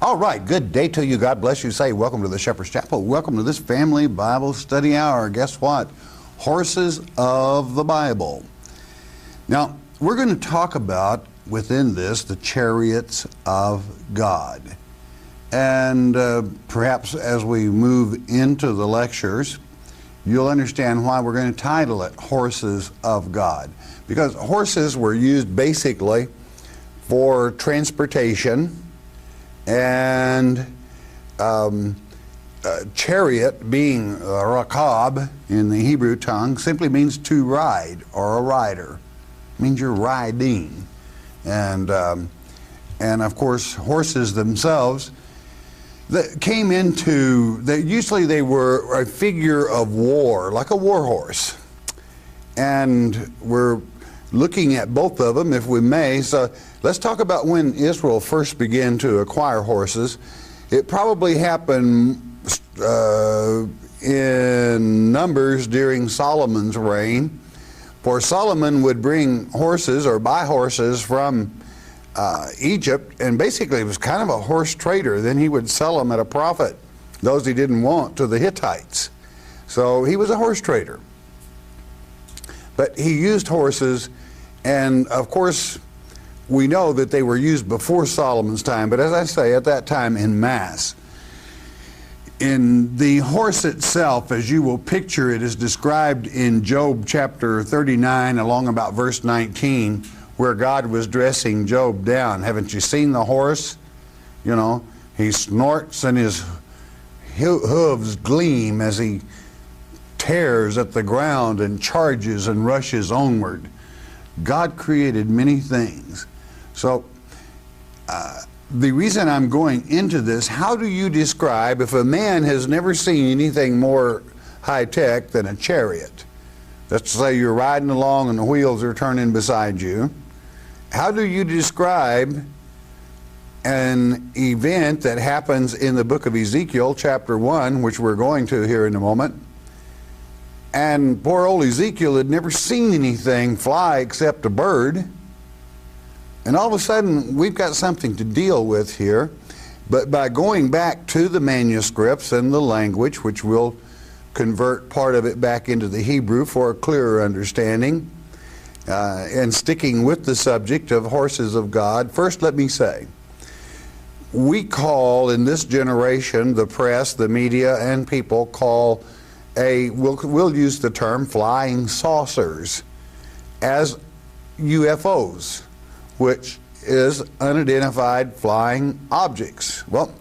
All right, good day to you. God bless you. Say welcome to the Shepherd's Chapel. Welcome to this family Bible study hour. Guess what? Horses of the Bible. Now, we're going to talk about within this the chariots of God. And perhaps as we move into the lectures, you'll understand why we're going to title it Horses of God. Because horses were used basically for transportation, and chariot, being rakab in the Hebrew tongue, simply means to ride or a rider. It means you're riding. And of course, horses themselves that came into, usually they were a figure of war, like a war horse. And we're looking at both of them, if we may. So let's talk about when Israel first began to acquire horses. It probably happened in Numbers during Solomon's reign. For Solomon would bring horses or buy horses from Egypt, and basically it was kind of a horse trader. Then he would sell them at a profit, those he didn't want, to the Hittites. So he was a horse trader. But he used horses, and of course we know that they were used before Solomon's time, but as I say, at that time in mass. In the horse itself, as you will picture it, is described in Job chapter 39 along about verse 19, where God was dressing Job down. Haven't you seen the horse? You know, he snorts and his hooves gleam as he tears at the ground and charges and rushes onward. God created many things. So the reason I'm going into this, how do you describe, if a man has never seen anything more high-tech than a chariot, let's say you're riding along and the wheels are turning beside you, how do you describe an event that happens in the book of Ezekiel chapter 1, which we're going to here in a moment? And poor old Ezekiel had never seen anything fly except a bird. And all of a sudden, we've got something to deal with here. But by going back to the manuscripts and the language, which will convert part of it back into the Hebrew for a clearer understanding, and sticking with the subject of horses of God, first let me say, we call in this generation, the press, the media, and people call we'll use the term flying saucers as UFOs, which is unidentified flying objects. Well,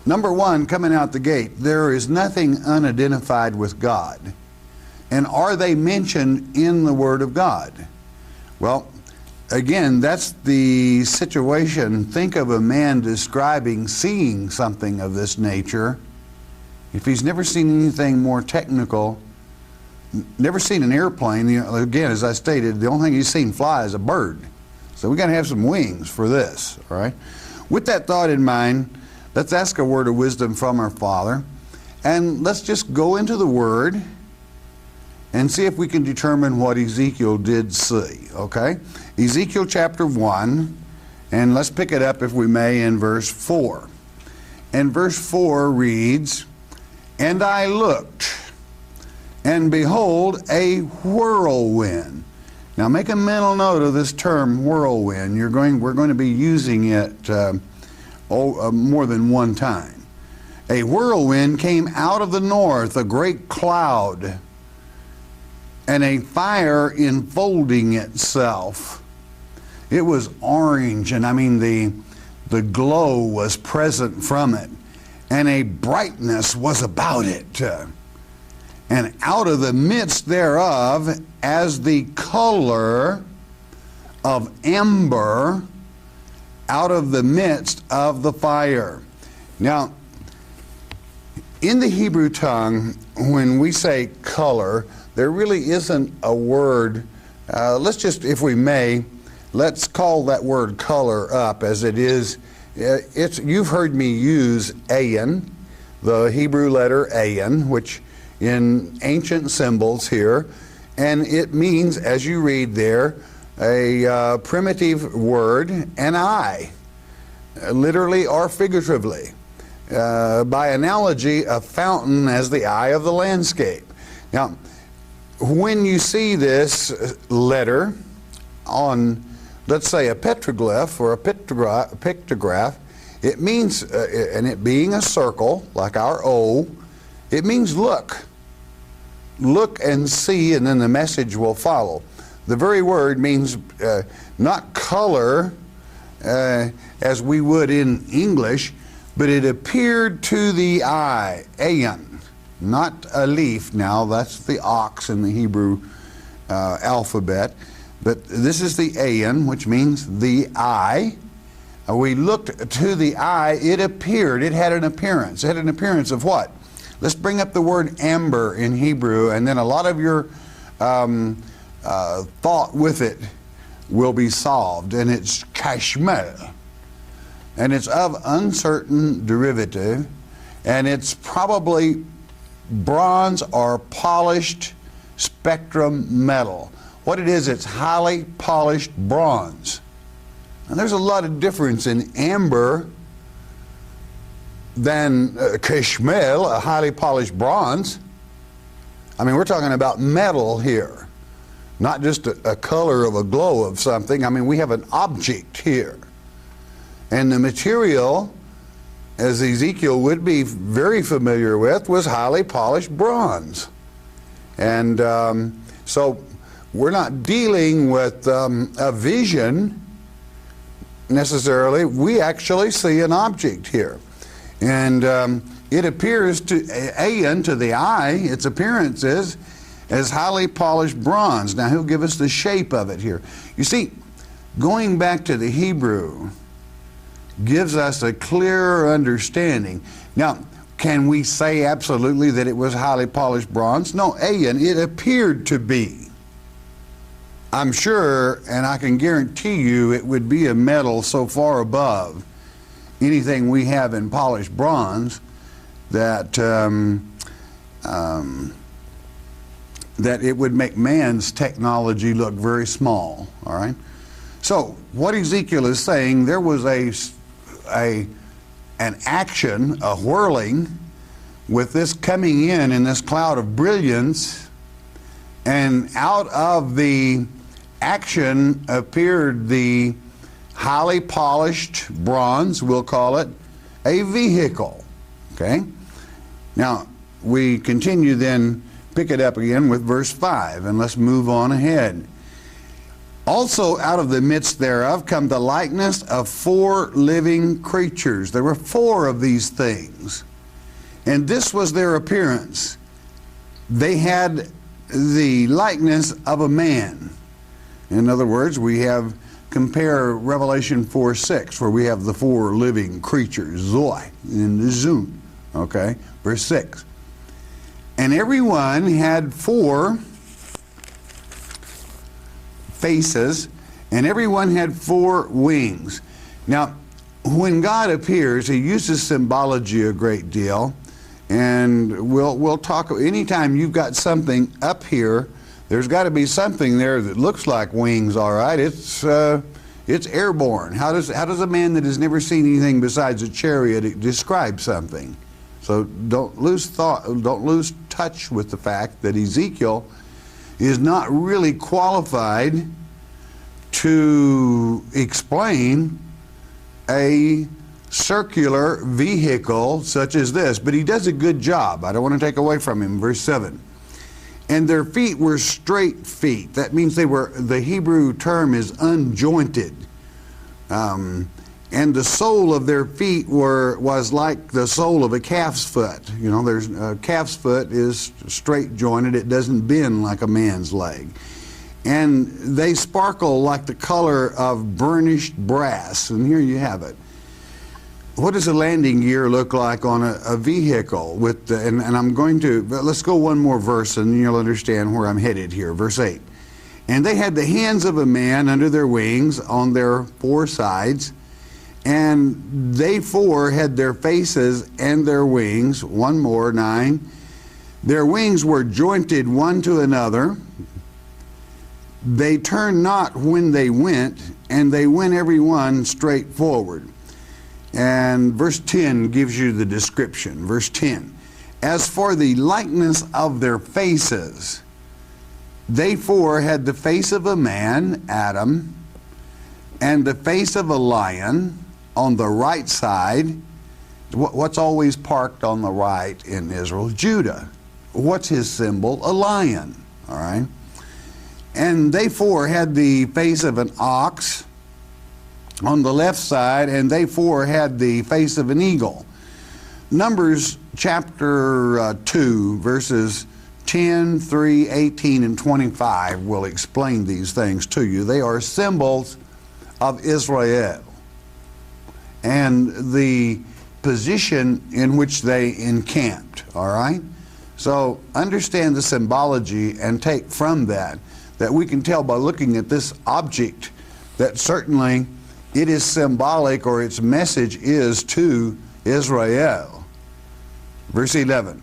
number one, coming out the gate, there is nothing unidentified with God. And are they mentioned in the Word of God? Well, again, that's the situation. Think of a man describing seeing something of this nature. If he's never seen anything more technical, never seen an airplane, again, as I stated, the only thing he's seen fly is a bird. So we got to have some wings for this, all right? With that thought in mind, let's ask a word of wisdom from our Father, and let's just go into the Word and see if we can determine what Ezekiel did see, okay? Ezekiel chapter 1, and let's pick it up, if we may, in verse 4. And verse 4 reads, "And I looked, and behold, a whirlwind." Now make a mental note of this term, whirlwind. We're going to be using it more than one time. A whirlwind came out of the north, a great cloud, and a fire enfolding itself. It was orange, and I mean the glow was present from it, and a brightness was about it. And out of the midst thereof, as the color of amber, out of the midst of the fire. Now, in the Hebrew tongue, when we say color, there really isn't a word. Let's just, if we may, let's call that word color up as it is. You've heard me use ayin, the Hebrew letter ayin, which in ancient symbols here, and it means, as you read there, a primitive word, an eye. literally or figuratively. By analogy, a fountain as the eye of the landscape. Now, when you see this letter on, let's say, a petroglyph or a pictograph, it means, and it being a circle, like our O, it means look. Look and see, and then the message will follow. The very word means not color, as we would in English, but it appeared to the eye, ayin, not a leaf. Now that's the ox in the Hebrew alphabet, but this is the ayin, which means the eye. We looked to the eye, it appeared, it had an appearance. It had an appearance of what? Let's bring up the word amber in Hebrew, and then a lot of your thought with it will be solved, and it's kashmel. And it's of uncertain derivative, and it's probably bronze or polished spectrum metal. What it is, it's highly polished bronze. And there's a lot of difference in amber than kashmel, a highly polished bronze. I mean, we're talking about metal here, not just a color of a glow of something. I mean, we have an object here. And the material, as Ezekiel would be very familiar with, was highly polished bronze. And so we're not dealing with a vision necessarily. We actually see an object here. And it appears to ayin, to the eye, its appearance is as highly polished bronze. Now he'll give us the shape of it here. You see, going back to the Hebrew gives us a clearer understanding. Now, can we say absolutely that it was highly polished bronze? No, ayin, it appeared to be. I'm sure, and I can guarantee you, it would be a metal so far above anything we have in polished bronze that that it would make man's technology look very small. All right. So what Ezekiel is saying, there was an action, a whirling, with this coming in this cloud of brilliance, and out of the action appeared the highly polished bronze, we'll call it a vehicle. Okay? Now, we continue then, pick it up again with verse 5, and let's move on ahead. Also out of the midst thereof come the likeness of 4 living creatures. There were 4 of these things, and this was their appearance. They had the likeness of a man. In other words, we have, compare Revelation 4:6, where we have the 4 living creatures, Zoe, in the Zoom. Okay, verse 6. And everyone had 4 faces, and everyone had 4 wings. Now, when God appears, he uses symbology a great deal, and we'll talk. Anytime you've got something up here, there's got to be something there that looks like wings. All right, it's airborne. How does a man that has never seen anything besides a chariot describe something? So don't lose touch with the fact that Ezekiel is not really qualified to explain a circular vehicle such as this, but he does a good job. I don't want to take away from him. Verse 7. And their feet were straight feet. That means they were, the Hebrew term is unjointed. And the sole of their feet was like the sole of a calf's foot. You know, there's a calf's foot is straight jointed. It doesn't bend like a man's leg. And they sparkle like the color of burnished brass. And here you have it. What does a landing gear look like on a vehicle? With the, and I'm going to, let's go one more verse and you'll understand where I'm headed here. Verse 8. And they had the hands of a man under their wings on their 4 sides, and they 4 had their faces and their wings. One more, 9. Their wings were jointed one to another. They turned not when they went, and they went every one straight forward. And verse 10 gives you the description. Verse 10, as for the likeness of their faces, they four had the face of a man, Adam, and the face of a lion on the right side. What's always parked on the right in Israel? Judah. What's his symbol? A lion. All right. And they four had the face of an ox on the left side, and they four had the face of an eagle. Numbers chapter 2, verses 10, 3, 18, and 25 will explain these things to you. They are symbols of Israel and the position in which they encamped, all right? So understand the symbology and take from that we can tell by looking at this object that certainly it is symbolic, or its message is to Israel. Verse 11.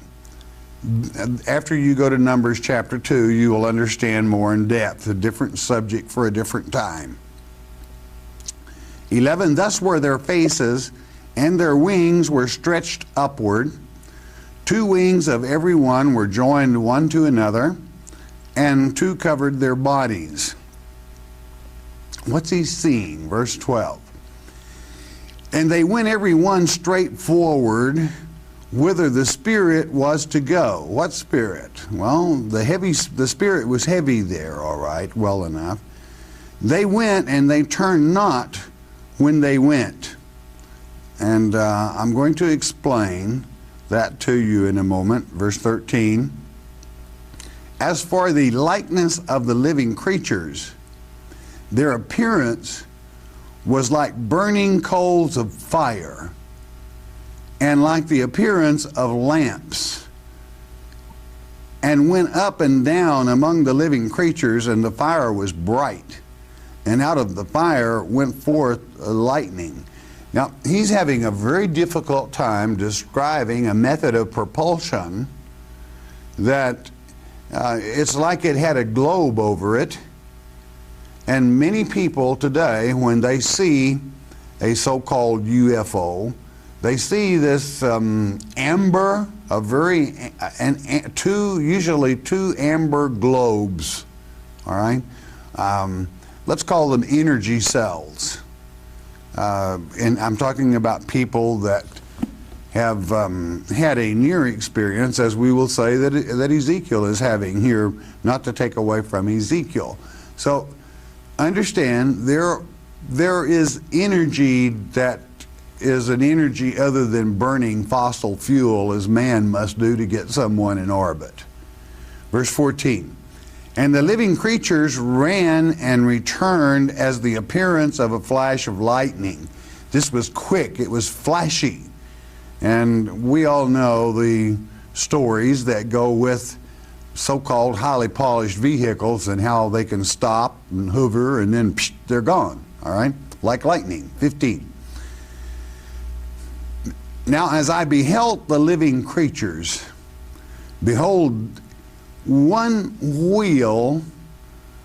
After you go to Numbers chapter 2, you will understand more in depth, a different subject for a different time. 11, thus were their faces, and their wings were stretched upward. 2 wings of every one were joined one to another, and 2 covered their bodies. What's he seeing? Verse 12. And they went every one straight forward, whither the Spirit was to go. What Spirit? Well, the Spirit was heavy there, all right, well enough. They went, and they turned not when they went. And I'm going to explain that to you in a moment. Verse 13. As for the likeness of the living creatures, their appearance was like burning coals of fire, and like the appearance of lamps, and went up and down among the living creatures, and the fire was bright, and out of the fire went forth lightning. Now, he's having a very difficult time describing a method of propulsion that it's like it had a globe over it. And many people today, when they see a so-called UFO, they see this amber, usually two amber globes, all right? Let's call them energy cells. And I'm talking about people that have had a near experience, as we will say that Ezekiel is having here, not to take away from Ezekiel. So understand, there is energy that is an energy other than burning fossil fuel, as man must do to get someone in orbit. Verse 14. And the living creatures ran and returned as the appearance of a flash of lightning. This was quick, it was flashy. And we all know the stories that go with so-called highly polished vehicles and how they can stop and hover and then psh, they're gone, all right? Like lightning. 15. Now as I beheld the living creatures, behold, one wheel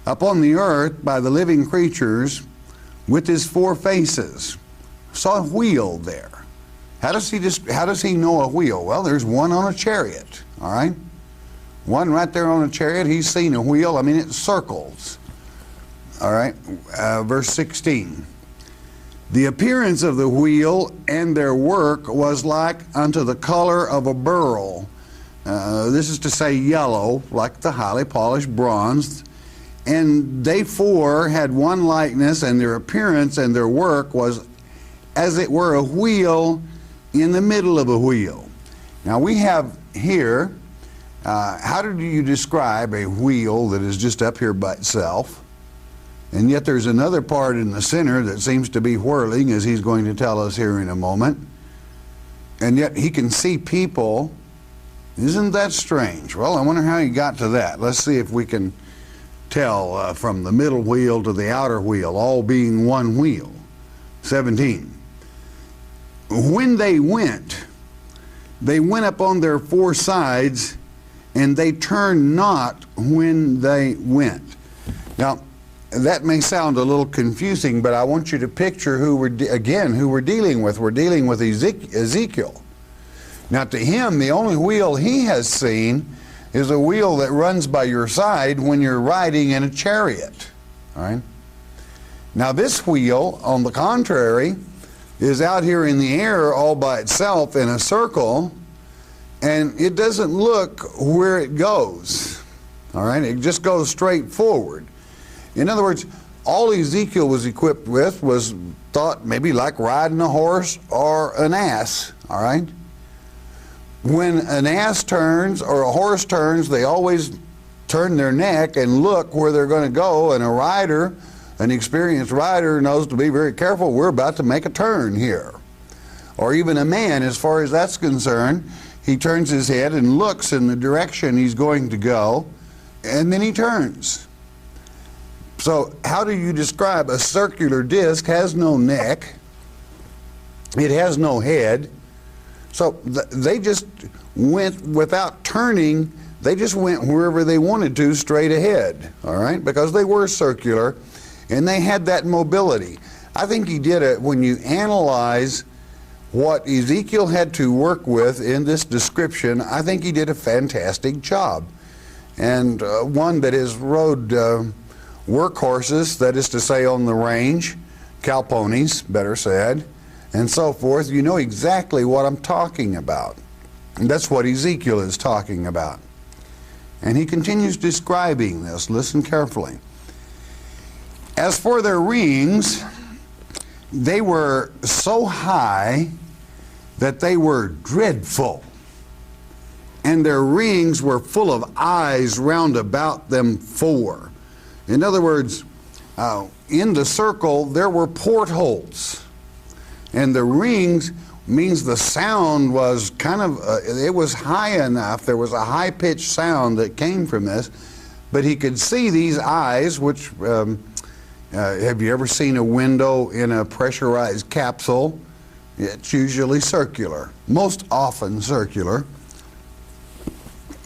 upon the earth by the living creatures with his 4 faces. Saw a wheel there. How does he know a wheel? Well, there's one on a chariot, all right? One right there on a chariot, he's seen a wheel. I mean, it circles. All right, verse 16. The appearance of the wheel and their work was like unto the color of a beryl. This is to say yellow, like the highly polished bronze. And they 4 had one likeness, and their appearance and their work was as it were a wheel in the middle of a wheel. Now we have here, how do you describe a wheel that is just up here by itself? And yet there's another part in the center that seems to be whirling, as he's going to tell us here in a moment. And yet he can see people. Isn't that strange? Well, I wonder how he got to that. Let's see if we can tell from the middle wheel to the outer wheel, all being one wheel. 17. When they went up on their 4 sides, and they turned not when they went. Now, that may sound a little confusing, but I want you to picture who we're dealing with. We're dealing with Ezekiel. Now to him, the only wheel he has seen is a wheel that runs by your side when you're riding in a chariot. All right? Now this wheel, on the contrary, is out here in the air all by itself in a circle, and it doesn't look where it goes. All right? It just goes straight forward. In other words, all Ezekiel was equipped with was thought maybe like riding a horse or an ass. All right? When an ass turns or a horse turns, they always turn their neck and look where they're going to go, and a rider, an experienced rider, knows to be very careful. We're about to make a turn here. Or even a man, as far as that's concerned, he turns his head and looks in the direction he's going to go, and then he turns. So how do you describe a circular disc? Has no neck, it has no head. So they just went without turning. They just went wherever they wanted to, straight ahead, all right, because they were circular and they had that mobility. I think he did it. When you analyze what Ezekiel had to work with in this description, I think he did a fantastic job. And one that has rode workhorses, that is to say on the range, cow ponies, better said, and so forth, you know exactly what I'm talking about. And that's what Ezekiel is talking about. And he continues describing this. Listen carefully. As for their wings, they were so high that they were dreadful, and their rings were full of eyes round about them four. In other words, in the circle there were portholes, and the rings means the sound was kind of, it was high enough, there was a high-pitched sound that came from this, but he could see these eyes, which, have you ever seen a window in a pressurized capsule? It's usually circular, most often circular,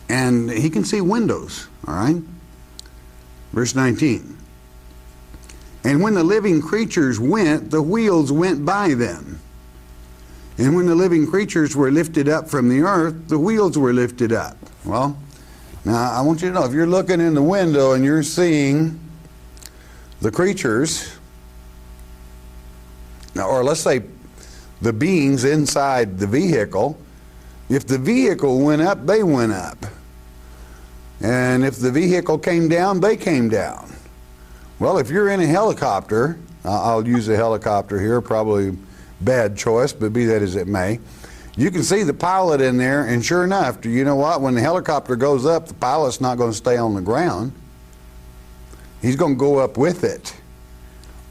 and he can see windows, all right? Verse 19. And when the living creatures went, the wheels went by them. And when the living creatures were lifted up from the earth, the wheels were lifted up. Well, now I want you to know, if you're looking in the window and you're seeing the creatures, or let's say the beings inside the vehicle, if the vehicle went up, they went up. And if the vehicle came down, they came down. Well, if you're in a helicopter, I'll use a helicopter here, probably bad choice, but be that as it may, you can see the pilot in there, and sure enough, do you know what? When the helicopter goes up, the pilot's not going to stay on the ground. He's going to go up with it,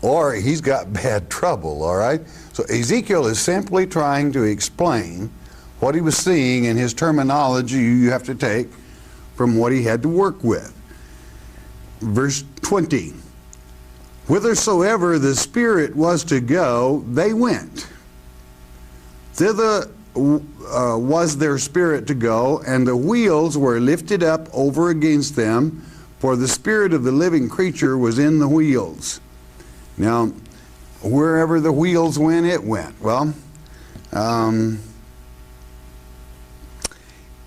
or he's got bad trouble, all right? So Ezekiel is simply trying to explain what he was seeing, and his terminology you have to take from what he had to work with. Verse 20. Whithersoever the Spirit was to go, they went. Thither was their spirit to go, and the wheels were lifted up over against them, for the spirit of the living creature was in the wheels. Now, wherever the wheels went, it went. Well,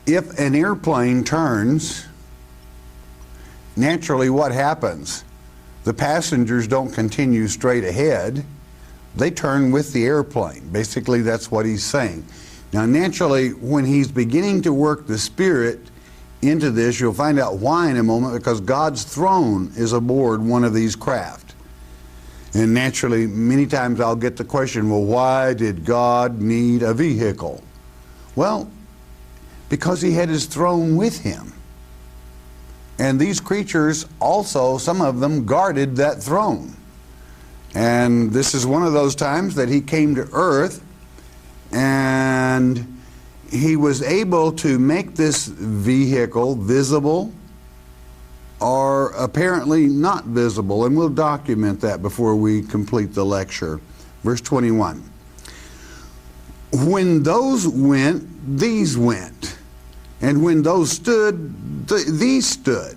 if an airplane turns, naturally what happens? The passengers don't continue straight ahead. They turn with the airplane. Basically, that's what he's saying. Now, naturally, when he's beginning to work the Spirit into this, you'll find out why in a moment, because God's throne is aboard one of these craft. And naturally, many times I'll get the question, well, why did God need a vehicle? Well, because he had his throne with him. And these creatures also, some of them, guarded that throne. And this is one of those times that he came to earth, and he was able to make this vehicle visible or apparently not visible. And we'll document that before we complete the lecture. Verse 21. When those went, these went. And when those stood, these stood.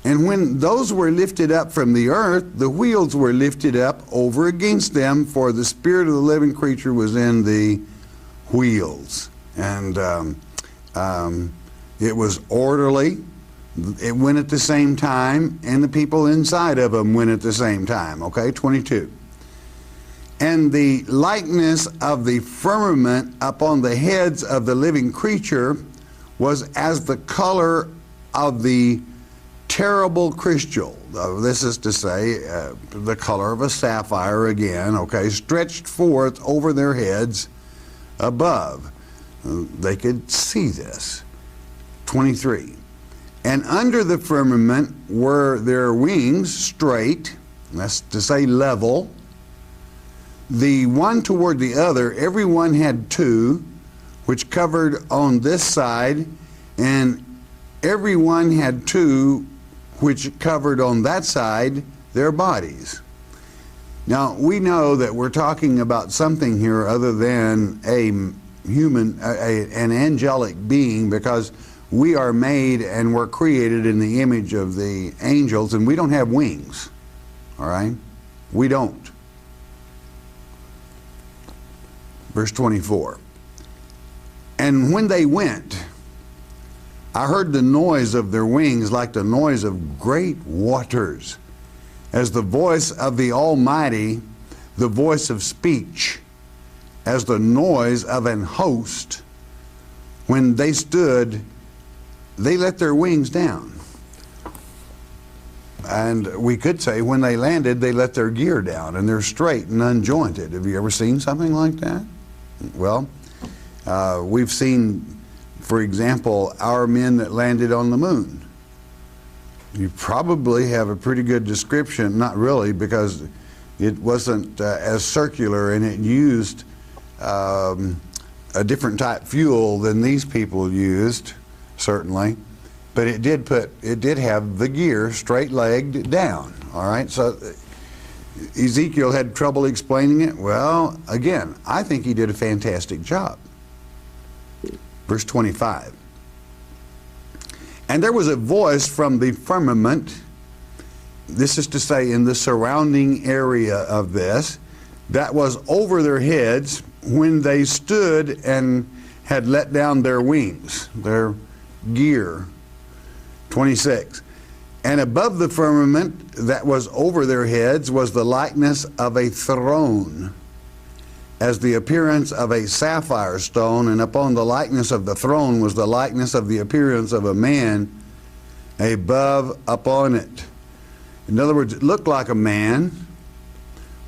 And when those were lifted up from the earth, the wheels were lifted up over against them, for the spirit of the living creature was in the wheels. And it was orderly. It went at the same time, and the people inside of them went at the same time. Okay, 22. And the likeness of the firmament upon the heads of the living creature was as the color of the terrible crystal. This is to say, the color of a sapphire again, okay, stretched forth over their heads above. They could see this. 23. And under the firmament were their wings straight, that's to say level, the one toward the other. Every one had two, which covered on this side, and every one had two, which covered on that side, their bodies. Now, we know that we're talking about something here other than a human, an angelic being, because we are made and we're created in the image of the angels, and we don't have wings, all right? We don't. Verse 24. And when they went, I heard the noise of their wings like the noise of great waters, as the voice of the Almighty, the voice of speech, as the noise of an host. When they stood, they let their wings down. And we could say when they landed, they let their gear down, and they're straight and unjointed. Have you ever seen something like that? Well, we've seen, for example, our men that landed on the moon. You probably have a pretty good description, not really, because it wasn't as circular, and it used a different type fuel than these people used, certainly. But it did have the gear straight-legged down, all right? So Ezekiel had trouble explaining it. Well, again, I think he did a fantastic job. Verse 25. And there was a voice from the firmament, this is to say in the surrounding area of this, that was over their heads when they stood and had let down their wings, their gear. 26. And above the firmament that was over their heads was the likeness of a throne, as the appearance of a sapphire stone, and upon the likeness of the throne was the likeness of the appearance of a man above upon it. In other words, it looked like a man.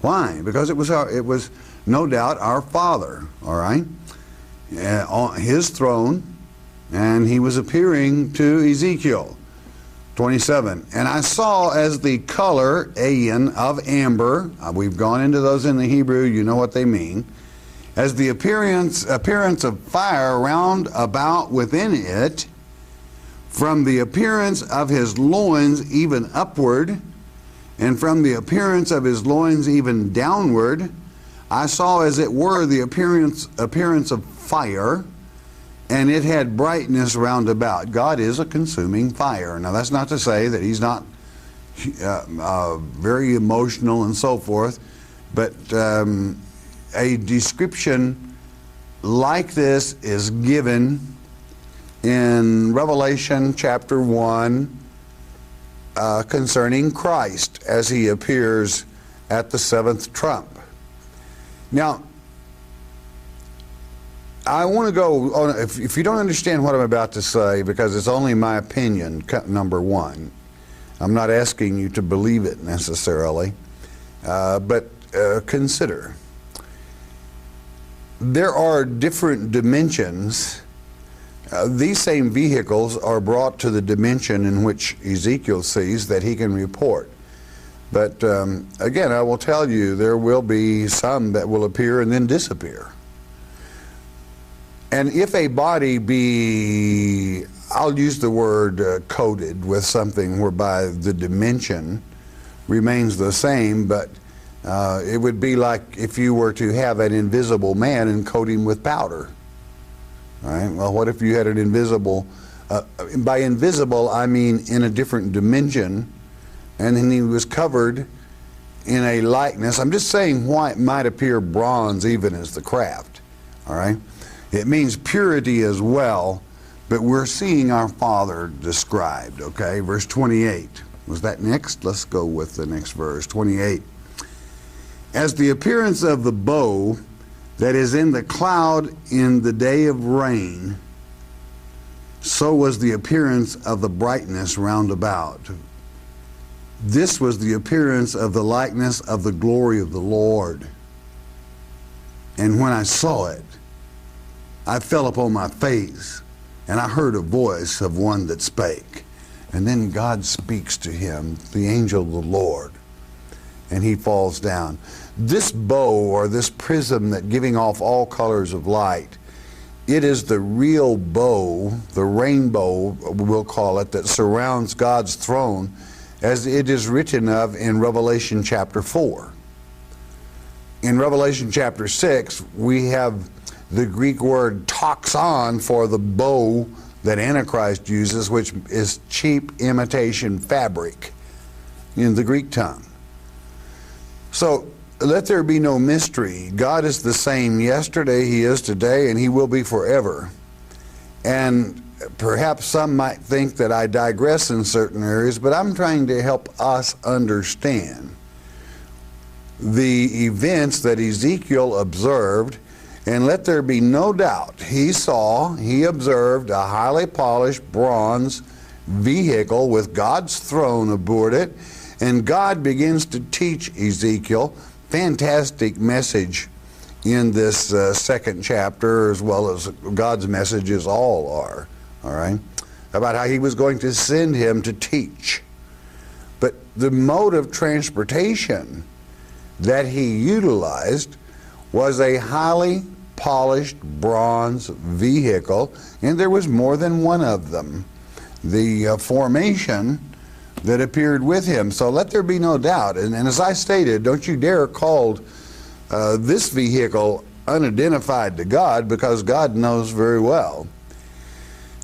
Why? Because it was no doubt our Father, all right, on his throne, and he was appearing to Ezekiel. 27. And I saw as the color, ayin, of amber. We've gone into those in the Hebrew, you know what they mean. As the appearance of fire round about within it, from the appearance of his loins even upward, and from the appearance of his loins even downward, I saw as it were the appearance of fire, and it had brightness round about. God is a consuming fire. Now, that's not to say that he's not very emotional and so forth, but a description like this is given in Revelation chapter 1 concerning Christ as he appears at the seventh trump. Now, I want to go on, if you don't understand what I'm about to say, because it's only my opinion, number one. I'm not asking you to believe it necessarily, but consider. There are different dimensions. These same vehicles are brought to the dimension in which Ezekiel sees that he can report. But again, I will tell you, there will be some that will appear and then disappear. And if a body be, I'll use the word coated with something whereby the dimension remains the same, but it would be like if you were to have an invisible man and coat him with powder. All right? Well, what if you had an invisible By invisible, I mean in a different dimension. And then he was covered in a likeness. I'm just saying why it might appear bronze even as the craft. All right? It means purity as well, but we're seeing our Father described. Okay? Verse 28. Was that next? Let's go with the next verse. 28. As the appearance of the bow that is in the cloud in the day of rain, so was the appearance of the brightness round about. This was the appearance of the likeness of the glory of the Lord. And when I saw it, I fell upon my face, and I heard a voice of one that spake. And then God speaks to him, the angel of the Lord, and he falls down. This bow, or this prism that giving off all colors of light, it is the real bow, the rainbow, we'll call it, that surrounds God's throne, as it is written of in Revelation chapter 4. In Revelation chapter 6, we have the Greek word toxon for the bow that Antichrist uses, which is cheap imitation fabric in the Greek tongue. So let there be no mystery. God is the same yesterday, he is today, and he will be forever. And perhaps some might think that I digress in certain areas, but I'm trying to help us understand the events that Ezekiel observed. And let there be no doubt, he observed a highly polished bronze vehicle with God's throne aboard it, and God begins to teach Ezekiel. Fantastic message in this second chapter, as well as God's messages all are, all right, about how he was going to send him to teach. But the mode of transportation that he utilized was a highly polished bronze vehicle, and there was more than one of them. The formation that appeared with him. So let there be no doubt. And as I stated, don't you dare call this vehicle unidentified to God, because God knows very well.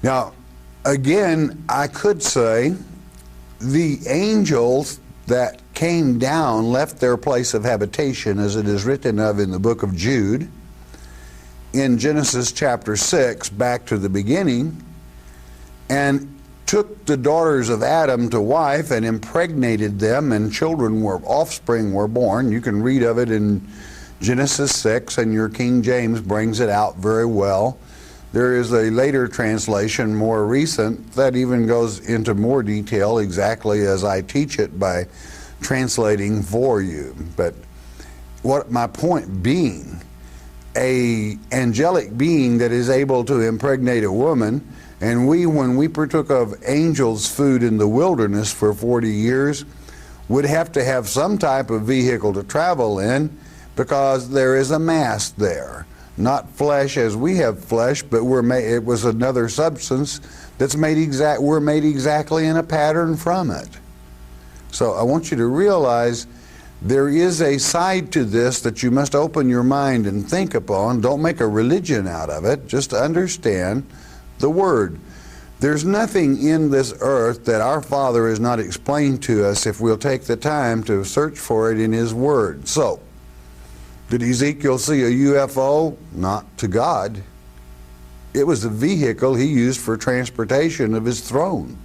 Now, again, I could say the angels that came down left their place of habitation, as it is written of in the book of Jude, in Genesis chapter 6, back to the beginning, and took the daughters of Adam to wife and impregnated them, and offspring were born. You can read of it in Genesis 6, and your King James brings it out very well. There is a later translation, more recent, that even goes into more detail exactly as I teach it by translating for you. But what my point being, a angelic being that is able to impregnate a woman, and when we partook of angels' food in the wilderness for 40 years, would have to have some type of vehicle to travel in, because there is a mass there. Not flesh as we have flesh, but it was another substance that's we're made exactly in a pattern from it. So I want you to realize there is a side to this that you must open your mind and think upon. Don't make a religion out of it. Just understand the Word. There's nothing in this earth that our Father has not explained to us if we'll take the time to search for it in His Word. So, did Ezekiel see a UFO? Not to God. It was a vehicle he used for transportation of his throne.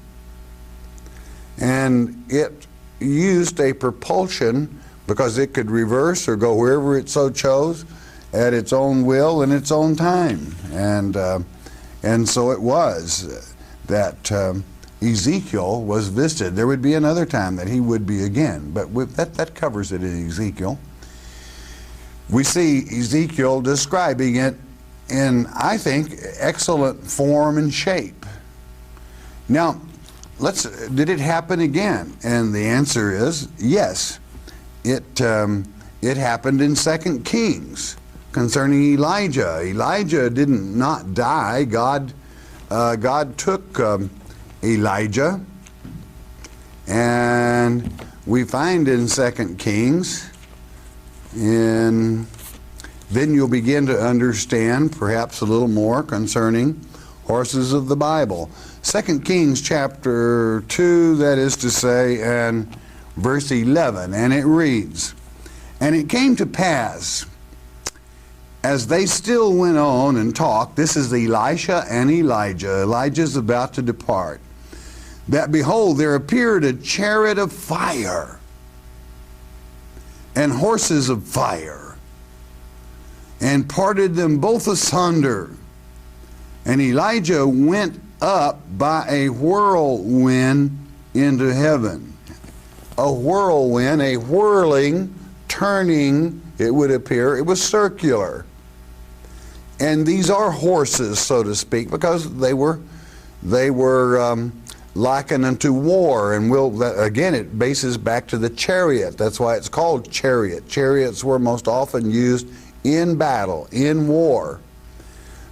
And it used a propulsion because it could reverse or go wherever it so chose at its own will and its own time. And so it was that Ezekiel was visited. There would be another time that he would be again, but that covers it in Ezekiel. We see Ezekiel describing it in, I think, excellent form and shape. Now, did it happen again? And the answer is yes. It happened in 2 Kings concerning Elijah. Elijah didn't not die. God took Elijah, and we find in 2 Kings, and then you'll begin to understand perhaps a little more concerning horses of the Bible. 2 Kings chapter 2, that is to say, and verse 11, and it reads, "And it came to pass, as they still went on and talked," this is Elisha and Elijah, Elijah's about to depart, "that behold, there appeared a chariot of fire, and horses of fire, and parted them both asunder. And Elijah went up by a whirlwind into heaven." A whirlwind, a whirling, turning, it would appear. It was circular. And these are horses, so to speak, because they were likened unto war. And again, it bases back to the chariot. That's why it's called chariot. Chariots were most often used in battle, in war,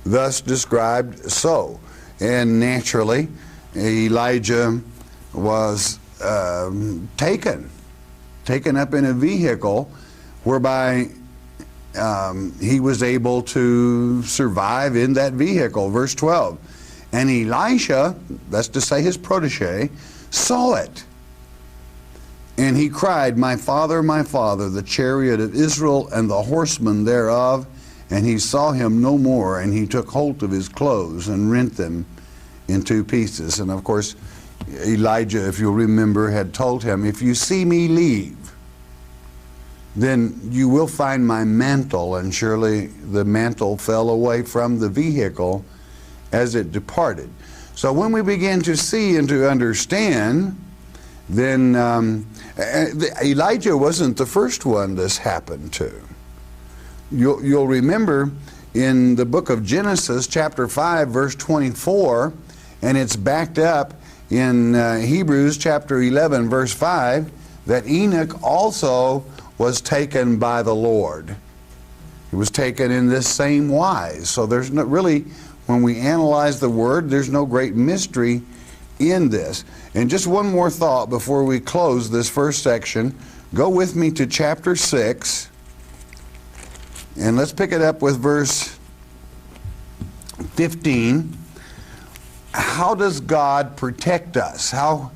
thus described so. And naturally, Elijah was taken up in a vehicle whereby he was able to survive in that vehicle. Verse 12, "And Elisha," that's to say his protege, "saw it. And he cried, my father, the chariot of Israel and the horsemen thereof. And he saw him no more, and he took hold of his clothes and rent them in two pieces." And of course, Elijah, if you'll remember, had told him, "If you see me leave, then you will find my mantle." And surely the mantle fell away from the vehicle as it departed. So when we begin to see and to understand, then Elijah wasn't the first one this happened to. You'll remember in the book of Genesis chapter 5 verse 24, and it's backed up in Hebrews chapter 11 verse 5, that Enoch also was taken by the Lord. He was taken in this same wise. So there's not really, when we analyze the word, there's no great mystery in this. And just one more thought before we close this first section. Go with me to chapter 6, and let's pick it up with verse 15. How does God protect us? How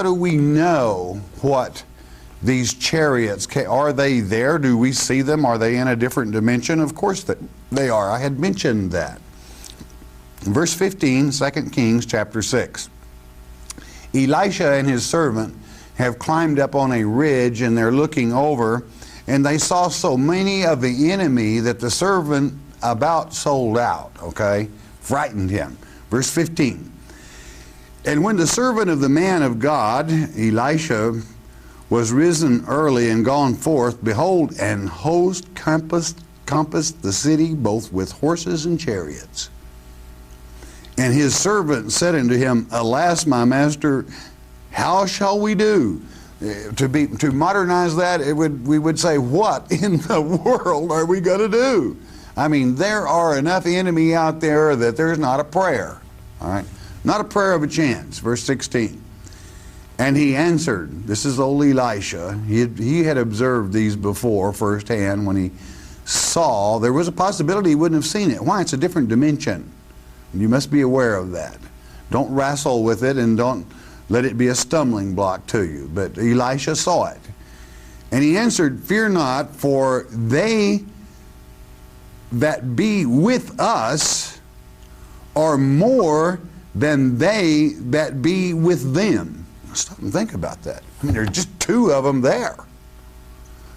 do we know what these chariots, are they there? Do we see them? Are they in a different dimension? Of course that they are. I had mentioned that. Verse 15, 2 Kings chapter 6. "Elisha and his servant have climbed up on a ridge, and they're looking over, and they saw so many of the enemy that the servant about sold out," okay? Frightened him. Verse 15. "And when the servant of the man of God, Elisha, was risen early and gone forth, behold, an host compassed the city, both with horses and chariots. And his servant said unto him, Alas, my master, how shall we do?" To modernize that, we would say, what in the world are we going to do? I mean, there are enough enemy out there that there's not a prayer. All right? Not a prayer of a chance. Verse 16. "And he answered," this is old Elisha, he had observed these before firsthand. When he saw, there was a possibility he wouldn't have seen it. Why? It's a different dimension. You must be aware of that. Don't wrestle with it, and don't let it be a stumbling block to you. But Elisha saw it. "And he answered, Fear not, for they that be with us are more than they that be with them." Stop and think about that. I mean, there's just two of them there.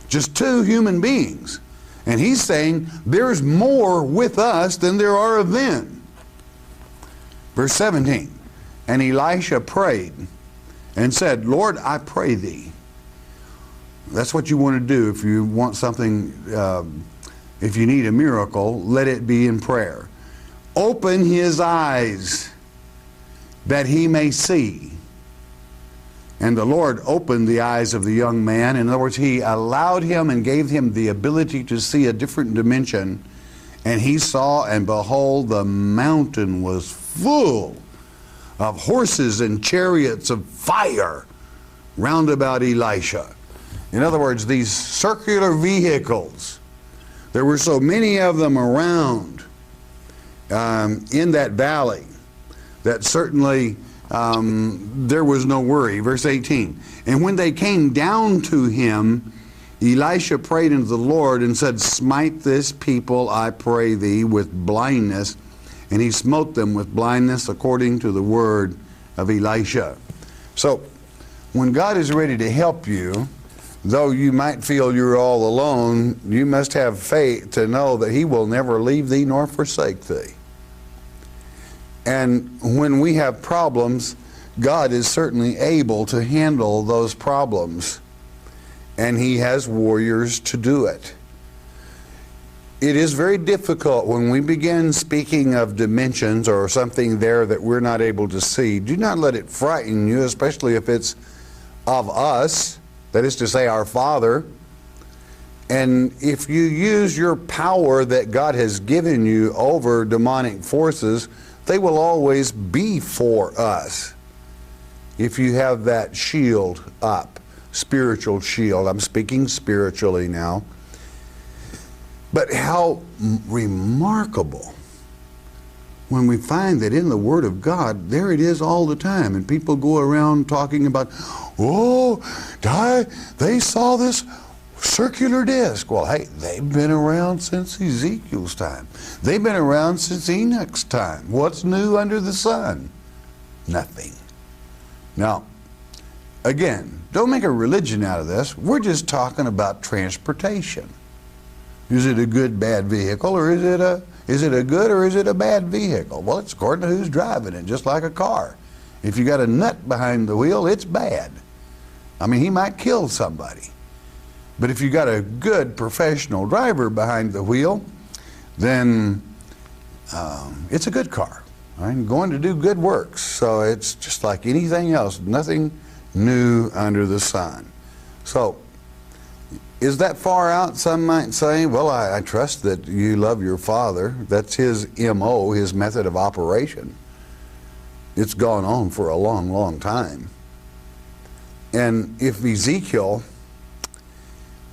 Just two human beings. And he's saying there's more with us than there are of them. Verse 17. "And Elisha prayed and said, Lord, I pray thee." That's what you want to do if you want something, if you need a miracle, let it be in prayer. "Open his eyes that he may see." And the Lord opened the eyes of the young man. In other words, he allowed him and gave him the ability to see a different dimension. And he saw, and behold, the mountain was full of horses and chariots of fire round about Elisha. In other words, these circular vehicles, there were so many of them around. in that valley, that certainly there was no worry. Verse 18, and when they came down to him, Elisha prayed unto the Lord and said, smite this people, I pray thee, with blindness. And he smote them with blindness according to the word of Elisha. So, when God is ready to help you, though you might feel you're all alone, you must have faith to know that he will never leave thee nor forsake thee. And when we have problems, God is certainly able to handle those problems. And he has warriors to do it. It is very difficult when we begin speaking of dimensions or something there that we're not able to see. Do not let it frighten you, especially if it's of us, that is to say our Father. And if you use your power that God has given you over demonic forces, they will always be for us. If you have that shield up, spiritual shield. I'm speaking spiritually now. But how remarkable when we find that in the Word of God, there it is all the time. And people go around talking about, oh, they saw this circular disc. Well, hey, they've been around since Ezekiel's time. They've been around since Enoch's time. What's new under the sun? Nothing. Now, again, don't make a religion out of this. We're just talking about transportation. Is it a good, bad vehicle, or is it a good or is it a bad vehicle? Well, it's according to who's driving it, just like a car. If you got a nut behind the wheel, it's bad. I mean, he might kill somebody. But if you got a good professional driver behind the wheel, then it's a good car. I'm going to do good works. So it's just like anything else, nothing new under the sun. So, is that far out? Some might say, well, I trust that you love your Father. That's his MO, his method of operation. It's gone on for a long, long time. And if Ezekiel,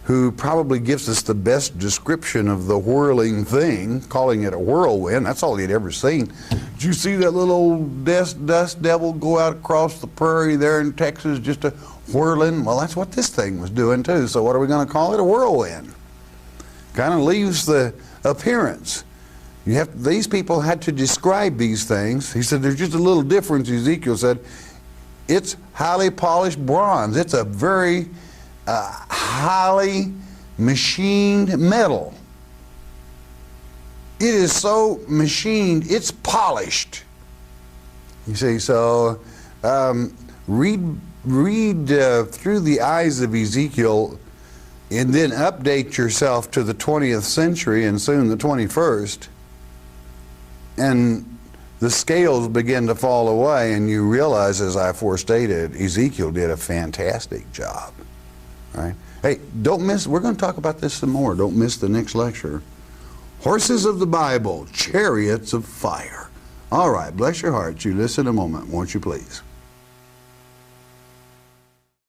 who probably gives us the best description of the whirling thing, calling it a whirlwind, that's all he'd ever seen. Did you see that little old dust devil go out across the prairie there in Texas, just a whirling? Well, that's what this thing was doing too. So what are we going to call it? A whirlwind. Kind of leaves the appearance. These people had to describe these things. He said there's just a little difference. Ezekiel said it's highly polished bronze. It's a very highly machined metal. It is so machined, it's polished. You see, so read through the eyes of Ezekiel and then update yourself to the 20th century and soon the 21st, and the scales begin to fall away, and you realize, as I forestated, Ezekiel did a fantastic job. Right? Hey, don't miss, we're going to talk about this some more. Don't miss the next lecture. Horses of the Bible, chariots of fire. All right, bless your heart. You listen a moment, won't you please?